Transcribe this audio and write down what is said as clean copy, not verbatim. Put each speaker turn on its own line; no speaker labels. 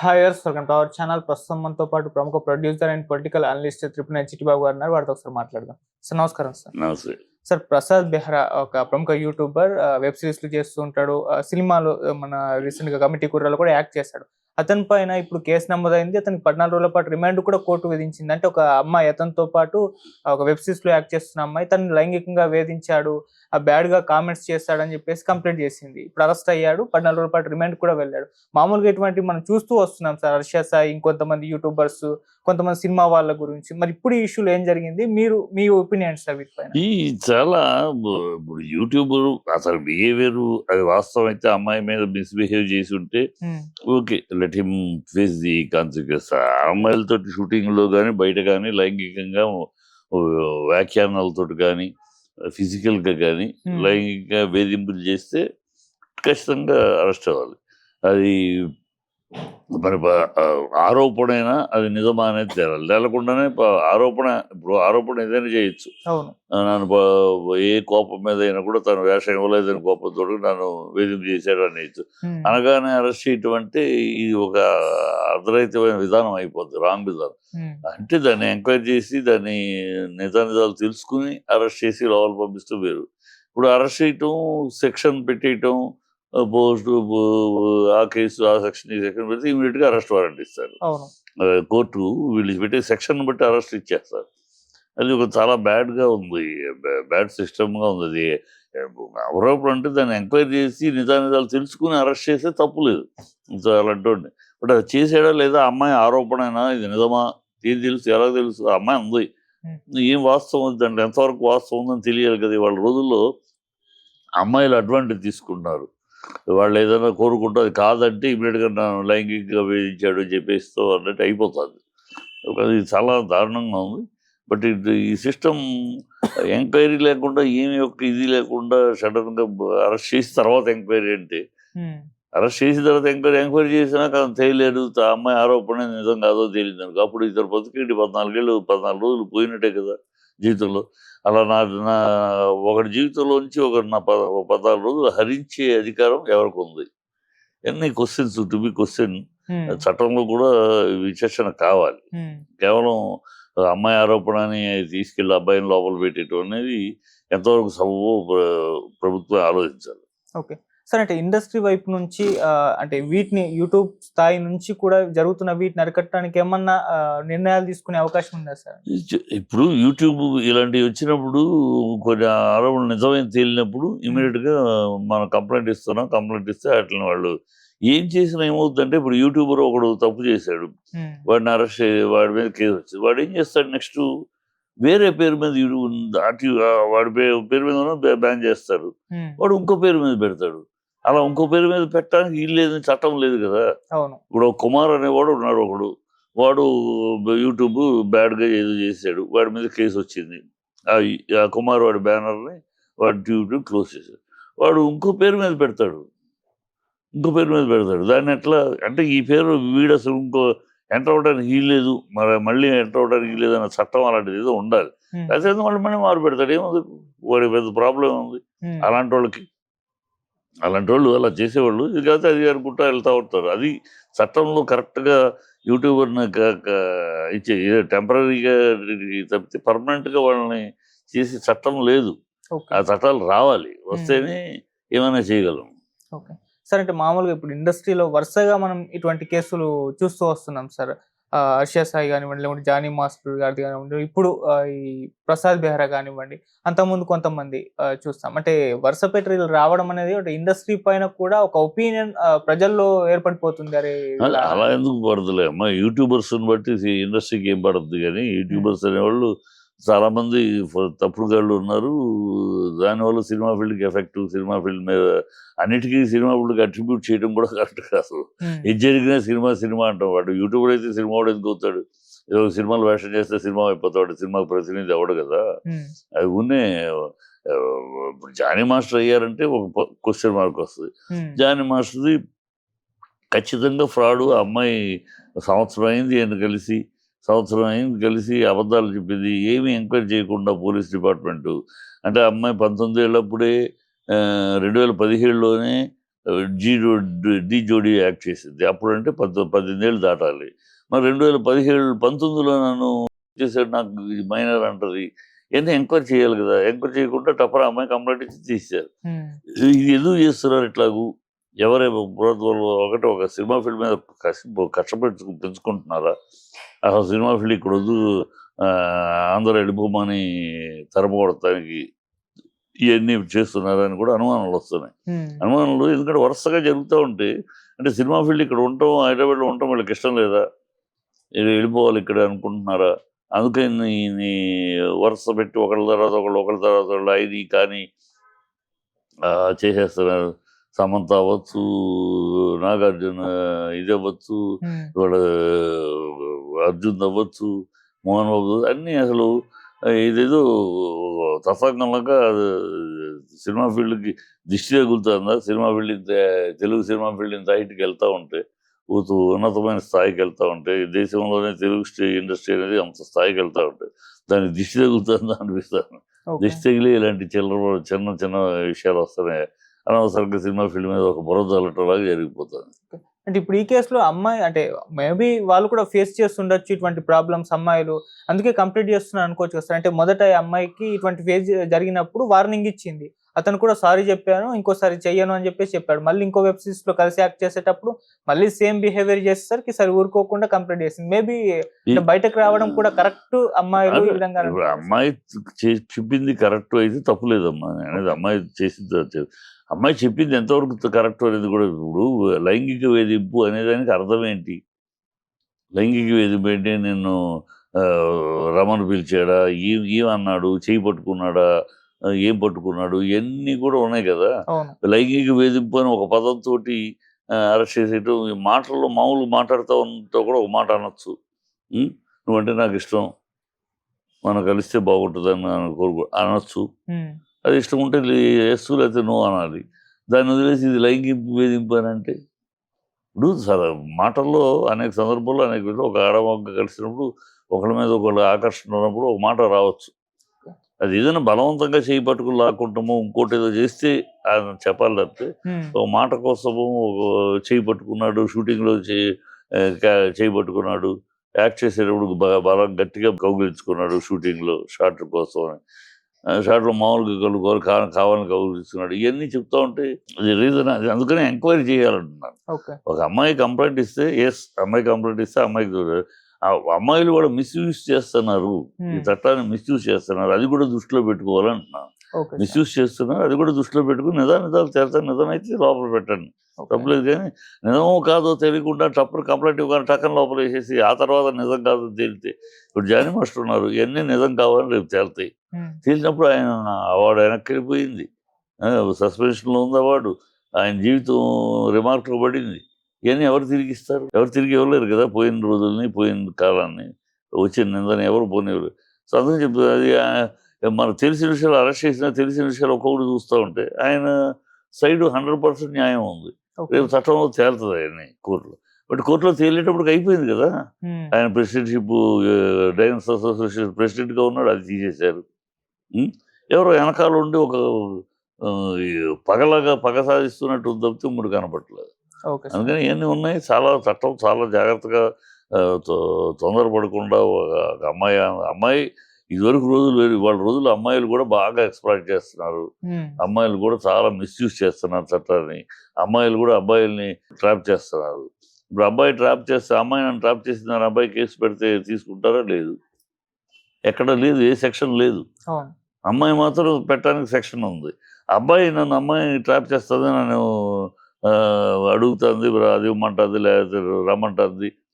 Hi యర్స్ welcome to our channel. ప్రస్తుతం మనతో పాటు ప్రముఖ producer and political analyst Tripuni Chittibabu garu ఉన్నారు. వారితో ఒకసారి మాట్లాడదాం. సార్ నమస్కారం సార్.
నమస్తే.
సార్ ప్రసాద్ బెహ్రా ఒక ప్రముఖ యూట్యూబర్, వెబ్ సిరీస్లు చేస్తూ ఉంటాడు. సినిమాలు మన రీసెంట్ గా కమిటీ కుర్రాలో కూడా యాక్ట్ చేశాడు. అతని పైన ఇప్పుడు కేసు నమోదైంది. అతనికి 14 రోజుల పాటు రిమాండ్ కూడా కోర్టు విధించింది. అంటే ఒక అమ్మాయి అతనితో పాటు ఒక వెబ్ సిరీస్ లో యాక్ట్ చేస్తున్న అమ్మాయి తనని లైంగికంగా వేధించాడు, బ్యాడ్ గా కామెంట్స్ చేస్తాడని చెప్పేసి కంప్లైంట్ చేసింది. ఇప్పుడు అరెస్ట్ అయ్యాడు, 14 రోజుల పాటు రిమాండ్ కూడా వెళ్ళాడు. మామూలుగా ఇటువంటి మనం చూస్తూ వస్తున్నాం సార్. హర్ష సాయి, ఇంకొంతమంది యూట్యూబర్స్, కొంతమంది సినిమా వాళ్ళ గురించి. మరి ఇప్పుడు ఈ ఇష్యూలో ఏం జరిగింది, మీ ఒపీనియన్స్ సార్ వీటిపైన?
ఈ చాలా ఇప్పుడు యూట్యూబర్ అసలు బిహేవియర్ అది వాస్తవం అయితే అమ్మాయి మీద మిస్బిహేవ్ చేసి ఉంటే okay, let him face the consequence. అమ్మాయిలతో షూటింగ్ లో కానీ బయట కానీ లైంగికంగా వ్యాఖ్యానాలతో కానీ ఫిజికల్ గా కానీ లైంగిక వేధింపులు చేస్తే ఖచ్చితంగా అరెస్ట్ అవ్వాలి. అది మరి ఆరోపణైనా అది నిజమా అనేది తేలాలి. తేలకుండానే ఆరోపణ ఏదైనా చేయొచ్చు. నన్ను ఏ కోపం మీద అయినా కూడా తను వేషం ఇవ్వలేదని కోపంతో నన్ను వేధింపు చేశాడు అనేయచ్చు. అనగానే అరెస్ట్ చేయటం అంటే ఇది ఒక అర్ధరహితమైన విధానం అయిపోద్ది, రాంగ్ విధానం. అంటే దాన్ని ఎంక్వైరీ చేసి దాన్ని నిజాలు తెలుసుకుని అరెస్ట్ చేసి లోపల పంపిస్తూ వేరు. ఇప్పుడు అరెస్ట్ చేయటం, సెక్షన్ పెట్టేయటం, పోస్ట్ ఆ కేసు ఆ సెక్షన్ ఈ సెక్షన్ పెడితే ఇమీడియట్ గా అరెస్ట్ వారెంట్ ఇస్తారు. కోర్టు వీళ్ళు పెట్టే సెక్షన్ బట్టి అరెస్ట్ ఇచ్చేస్తారు. అది ఒక చాలా బ్యాడ్ గా ఉంది, బ్యాడ్ సిస్టమ్ గా ఉంది. అది ఆరోపణ అంటే దాన్ని ఎంక్వైరీ చేసి నిజాలు తెలుసుకుని అరెస్ట్ చేస్తే తప్పు లేదు అలాంటి. బట్ అది చేసాడా లేదా, అమ్మాయి ఆరోపణైనా ఇది నిజమా, ఏం తెలుసు, ఎలా తెలుసు, అమ్మాయి ఉంది, ఏం వాస్తవం ఉంది, దాంట్లో ఎంతవరకు వాస్తవం ఉందని తెలియాలి కదా. వాళ్ళ రోజుల్లో అమ్మాయిలు అడ్వాంటేజ్ తీసుకుంటున్నారు. వాళ్ళు ఏదైనా కోరుకుంటే అది కాదంటే ఇమీడియట్గా నన్ను లైంగికంగా వేధించాడు అని చెప్పేస్తూ అన్నట్టు అయిపోతుంది. అది చాలా దారుణంగా ఉంది. బట్ ఈ సిస్టమ్ ఎంక్వైరీ లేకుండా ఏమి యొక్క ఇది లేకుండా సడన్గా అరెస్ట్ చేసిన తర్వాత ఎంక్వైరీ అంటే, అరెస్ట్ చేసిన తర్వాత ఎంక్వైరీ చేసినాక తెలియలేదు అమ్మాయి ఆరోపణ నిజం కాదో తెలియదు అనుకో, అప్పుడు ఇద్దరు బతుకేంటి 14 రోజులు పోయినట్టే కదా జీవితంలో. అలా నా ఒకటి జీవితంలోంచి నా 14 రోజులు హరించే అధికారం ఎవరికి ఉంది? ఎన్ని క్వశ్చన్స్ టు బి క్వశ్చన్. చట్టంలో కూడా విచక్షణ కావాలి. కేవలం అమ్మాయి ఆరోపణ అని తీసుకెళ్లి అబ్బాయిని లోపల పెట్టేయటం అనేది ఎంతవరకు సబబో ప్రభుత్వం ఆలోచించాలి.
ఓకే సార్, అంటే ఇండస్ట్రీ వైపు నుంచి అంటే వీటిని యూట్యూబ్ స్థాయి నుంచి కూడా జరుగుతున్న వీటిని అరికట్టడానికి ఏమన్నా నిర్ణయాలు తీసుకునే అవకాశం ఉందా సార్?
ఇప్పుడు యూట్యూబ్ ఇలాంటివి వచ్చినప్పుడు కొన్ని ఆరోపణలు నిజమైన తేలినప్పుడు ఇమీడియట్ గా మనం కంప్లైంట్ ఇస్తే అట్లా వాళ్ళు ఏం చేసినా ఏమవుతుందంటే, ఇప్పుడు యూట్యూబర్ ఒకడు తప్పు చేశాడు, వాడిని అరెస్ట్ వాడి మీద కేసు వచ్చింది, వాడు ఏం చేస్తాడు నెక్స్ట్ వేరే పేరు మీద వాడి పేరు మీద బ్యాన్ చేస్తారు, వాడు ఇంకో పేరు మీద పెడతాడు. అలా ఇంకో పేరు మీద పెట్టడానికి వీలు లేదు, చట్టం లేదు కదా. ఇప్పుడు కుమార్ అనేవాడు ఉన్నాడు ఒకడు, వాడు యూట్యూబ్ బ్యాడ్గా ఏదో చేశాడు, వాడి మీద కేసు వచ్చింది. ఆ కుమార్ వాడి బ్యానర్ని వాడి యూట్యూబ్ క్లోజ్ చేశాడు. వాడు ఇంకో పేరు మీద పెడతాడు. దాన్ని ఎట్లా అంటే, ఈ పేరు వీడు అసలు ఇంకో ఎంటర్ అవడానికి వీల్లేదు, మళ్ళీ ఎంటర్ అవడానికి వీల్లేదు అన్న చట్టం అలాంటిది ఏదో ఉండాలి. అయితే మళ్ళీ మారు పెడతాడు, ఏముంది, వాడి పెద్ద ప్రాబ్లం ఉంది. అలాంటి వాళ్ళు అలా చేసేవాళ్ళు ఇది కాదు అది అనుకుంటా వెళ్తూ ఉంటారు. అది చట్టంలో కరెక్ట్గా యూట్యూబర్ని ఇచ్చే టెంపరీగా తప్పితే పర్మనెంట్గా వాళ్ళని చేసే చట్టం లేదు. ఆ చట్టాలు రావాలి, వస్తేనే ఏమైనా చేయగలం.
సార్, అంటే మామూలుగా ఇప్పుడు ఇండస్ట్రీలో వరుసగా మనం ఇటువంటి కేసులు చూస్తూ వస్తున్నాం సార్. హర్ష సాయి కానివ్వండి, లేకుంటే జానీ మాస్టర్ గారిది కానివ్వండి, ఇప్పుడు ఈ ప్రసాద్ బెహ్రా కానివ్వండి, అంతకుముందు కొంతమంది చూస్తాం. అంటే వరుస పెట్టి రావడం అనేది ఒక ఇండస్ట్రీ పైన కూడా ఒక ఒపీనియన్ ప్రజల్లో ఏర్పడిపోతుంది. అరే
అలా ఎందుకు పడుతులే అమ్మా, యూట్యూబర్స్ బట్టి ఇండస్ట్రీకి ఏం పడుతుంది. కానీ యూట్యూబర్స్ అనేవాళ్ళు చాలా మంది తప్పుడు గాళ్ళు ఉన్నారు. దానివల్ల సినిమా ఫీల్డ్కి ఎఫెక్ట్, సినిమా ఫీల్డ్ మీద అన్నిటికీ సినిమా ఫీల్డ్కి అట్రిబ్యూట్ చేయడం కూడా కరెక్ట్ కాదు. ఇది జరిగినా సినిమా అంటాం. వాడు యూట్యూబర్ అయితే సినిమా వాడు ఎందుకు అవుతాడు? ఏదో సినిమాలు వేషం చేస్తే సినిమా అయిపోతాడు, సినిమాకి ప్రతినిధి అవడు కదా. అది ఉన్నే జానీ మాస్టర్ అయ్యారంటే ఒక క్వశ్చన్ మార్క్ వస్తుంది. జానీ మాస్టర్ది ఖచ్చితంగా ఫ్రాడు. అమ్మాయి సంవత్సరం అయింది కలిసి అబద్ధాలు చెప్పింది, ఏమీ ఎంక్వైరీ చేయకుండా పోలీస్ డిపార్ట్మెంటు. అంటే అమ్మాయి 19 ఏళ్ళప్పుడే 2017లోనే డి జోడీ యాక్ట్ చేసింది. అప్పుడంటే 18 ఏళ్ళు దాటాలి. మరి 19 నన్ను చేసాడు, నాకు మైనర్ అంటది. ఇయన్నీ ఎంక్వైరీ చేయాలి కదా! ఎంక్వైరీ చేయకుండా టపరా అమ్మాయి కంప్లెయింట్ ఇచ్చి తీసేశారు. ఇది ఎందుకు చేస్తున్నారు ఇట్లాగు? ఎవరేమో ఒక సినిమా ఫీల్డ్ మీద కక్ష పెంచుకుంటున్నారా? అసలు సినిమా ఫీల్డ్ ఇక్కడొద్దు, అందరూ వెళ్ళిపోమని తరమగొడటానికి ఇయన్నీ చేస్తున్నారని కూడా అనుమానాలు వస్తున్నాయి. అనుమానాలు ఎందుకంటే వరుసగా జరుగుతూ ఉంటే, అంటే సినిమా ఫీల్డ్ ఇక్కడ ఉండటం, హైదరాబాద్‌లో ఉండటం వీళ్ళకి ఇష్టం లేదా? వెళ్ళిపోవాలి ఇక్కడ అనుకుంటున్నారా? అందుకని వరుస పెట్టి ఒకళ్ళ తర్వాత ఒకళ్ళు ఇది కానీ చేసేస్తున్నారు. సమంత అవ్వచ్చు, నాగార్జున ఇది అవ్వచ్చు, ఇవాళ అర్జున్ అవ్వచ్చు, మోహన్ బాబు అన్నీ అసలు ఇదేదో తతంగంలాగా సినిమా ఫీల్డ్‌కి దిష్టి తగులుతుందా? Cinema field Telugu cinema field ఇంత హైట్‌కి వెళ్తా ఉంటే, ఉన్నతమైన స్థాయికి వెళ్తా ఉంటే, దేశంలోనే తెలుగు ఇండస్ట్రీ అనేది అంత స్థాయికి వెళ్తా ఉంటే, దానికి దిష్టి తగులుతుందా అనిపిస్తుంది. దిష్టి తగిలి ఇలాంటి చిన్న చిన్న విషయాలు వస్తున్నాయి. అనవసరంగా సినిమా ఫీల్డ్ మీద ఒక బురద చల్లటంలాగా జరిగిపోతుంది.
అంటే ఇప్పుడు ఈ కేసులో అమ్మాయి అంటే మేబీ వాళ్ళు కూడా ఫేస్ చేస్తుండొచ్చు ఇటువంటి ప్రాబ్లమ్స్ అమ్మాయిలు. అందుకే కంప్లీట్ చేస్తున్నారు అనుకోవచ్చు కదా సార్. అంటే మొదట ఈ అమ్మాయికి ఇటువంటి ఫేస్ జరిగినప్పుడు వార్నింగ్ ఇచ్చింది. అతను కూడా సారీ చెప్పాను, ఇంకోసారి చెయ్యను అని చెప్పేసి చెప్పాడు. మళ్ళీ ఇంకో వెబ్ సిరీస్‌లో కలిసి యాక్ట్ చేసేటప్పుడు మళ్ళీ సేమ్ బిహేవియర్ చేసేసరికి సరే ఊరుకోకుండా కంప్లీట్ చేసింది. మేబీ బయటకు రావడం కూడా కరెక్ట్ అమ్మాయిలు ఈ విధంగా
ఇప్పుడు అమ్మాయి చెప్పింది కరెక్ట్ అయితే తప్పు లేదమ్మా. అనేది అమ్మాయి చేసింది, అమ్మాయి చెప్పింది ఎంతవరకు కరెక్ట్ అనేది కూడా. ఇప్పుడు లైంగిక వేధింపు అనేదానికి అర్థం ఏంటి? లైంగిక వేధింపు ఏంటి? నిన్ను రమను పిలిచాడా, ఏమన్నాడు, చేయి పట్టుకున్నాడా, ఏం పట్టుకున్నాడు, ఇవన్నీ కూడా ఉన్నాయి కదా. లైంగిక వేధింపు అని ఒక పదంతో అరెస్ట్ చేసేయటం, ఈ మాటల్లో మామూలు మాట్లాడుతూ ఉంటే కూడా ఒక మాట అనొచ్చు. నువ్వంటే నాకు ఇష్టం, మనం కలిస్తే బాగుంటుందని అనొచ్చు. అది ఇష్టం ఉంటే ఎస్ లేకపోతే నో అనాలి. దాన్ని వదిలేసి ఇది లైంగిక వేధింపు అని అంటే, ఇప్పుడు మాటల్లో అనేక సందర్భాల్లో అనేక ఒక ఆడమొగ్గ కలిసినప్పుడు ఒకళ్ళ మీద ఒకళ్ళు ఆకర్షణ ఉన్నప్పుడు ఒక మాట రావచ్చు. అది ఏదైనా బలవంతంగా చేయి పట్టుకుని లాక్కుంటాము, ఇంకోటి ఏదో చేస్తే చెప్పాలి తప్పితే ఒక మాట కోసము చేయి పట్టుకున్నాడు, షూటింగ్లో చేయి పట్టుకున్నాడు, యాక్ట్ చేసేటప్పుడు బాగా గట్టిగా కౌగిలించుకున్నాడు షూటింగ్లో షార్ట్ కోసం అని, షార్ట్లో మామూలుగా కావాలని కౌగిలించుకున్నాడు, ఇవన్నీ చెప్తా ఉంటే అది రీజన్. అది అందుకని ఎంక్వైరీ చేయాలంటున్నాను. ఒక అమ్మాయి కంప్లైంట్ ఇస్తే అమ్మాయి కంప్లైంట్ ఇస్తే అమ్మాయిలు కూడా మిస్యూజ్ చేస్తున్నారు, ఈ చట్టాన్ని మిస్యూజ్ చేస్తున్నారు, అది కూడా దృష్టిలో పెట్టుకోవాలంటున్నాను. మిస్యూజ్ చేస్తున్నారు, అది కూడా దృష్టిలో పెట్టుకుని నిజాలు చేస్తారు. నిజం అయితే లోపల పెట్టండి, తప్పలేదు. కానీ నిజమో కాదో తెలియకుండా కంప్లైంట్ ఇవ్వగానే టక్కన లోపల వేసేసి ఆ తర్వాత నిజం కాదో తేలితే, ఇప్పుడు జానీ మాస్టర్ ఉన్నారు, ఇవన్నీ నిజం కావాలని రేపు తేలుతాయి. తేలినప్పుడు ఆయన అవార్డు వెనక్కి వెళ్ళిపోయింది, సస్పెన్షన్లో ఉంది అవార్డు, ఆయన జీవితం రిమార్క్లో పడింది. ఇవన్నీ ఎవరు తిరిగి ఇస్తారు? ఎవరు తిరిగి ఇవ్వలేరు కదా. పోయిన రోజుల్ని, పోయిన కాలాన్ని, వచ్చిన నిందని ఎవరు పోనివ్వరు. సో అందుకని చెప్తుంది అది. మన తెలిసిన విషయాలు అరెస్ట్ చేసినా తెలిసిన విషయాలు ఒక్కొక్కటి చూస్తూ ఉంటే ఆయన సైడ్ 100% న్యాయం ఉంది. రేపు చట్టంలో తేలుతుంది ఆయన్ని కోర్టులో. బట్ కోర్టులో తేలేటప్పటికి అయిపోయింది కదా. ఆయన ప్రెసిడెంట్షిప్, డైనర్స్ అసోసియేషన్ ప్రెసిడెంట్గా ఉన్నాడు, అది తీసేశారు. ఎవరో వెనకాల ఉండి ఒక పగ సాధిస్తున్నట్టు తప్పితే మూడు కనపట్లేదు. అందుకని ఇవన్నీ ఉన్నాయి. చట్టం చాలా జాగ్రత్తగా తొందరపడకుండా ఒక అమ్మాయి ఇదివరకు రోజులు వేరు, ఇవాళ రోజులు అమ్మాయిలు కూడా బాగా ఎక్స్‌ప్లాయిట్ చేస్తున్నారు. అమ్మాయిలు కూడా చాలా మిస్యూజ్ చేస్తున్నారు చట్టాన్ని. అమ్మాయిలు కూడా అబ్బాయిల్ని ట్రాప్ చేస్తున్నారు. ఇప్పుడు అబ్బాయి ట్రాప్ చేస్తే అమ్మాయి నన్ను ట్రాప్ చేసిందని అబ్బాయి కేసు పెడితే తీసుకుంటారా? లేదు, ఎక్కడ లేదు, ఏ సెక్షన్ లేదు. అమ్మాయి మాత్రం పెట్టడానికి సెక్షన్ ఉంది. అమ్మాయి ట్రాప్ చేస్తుంది, నన్ను అడుగుతుంది, అది ఇవ్వమంటుంది, లేకపోతే రమ్మంటుంది,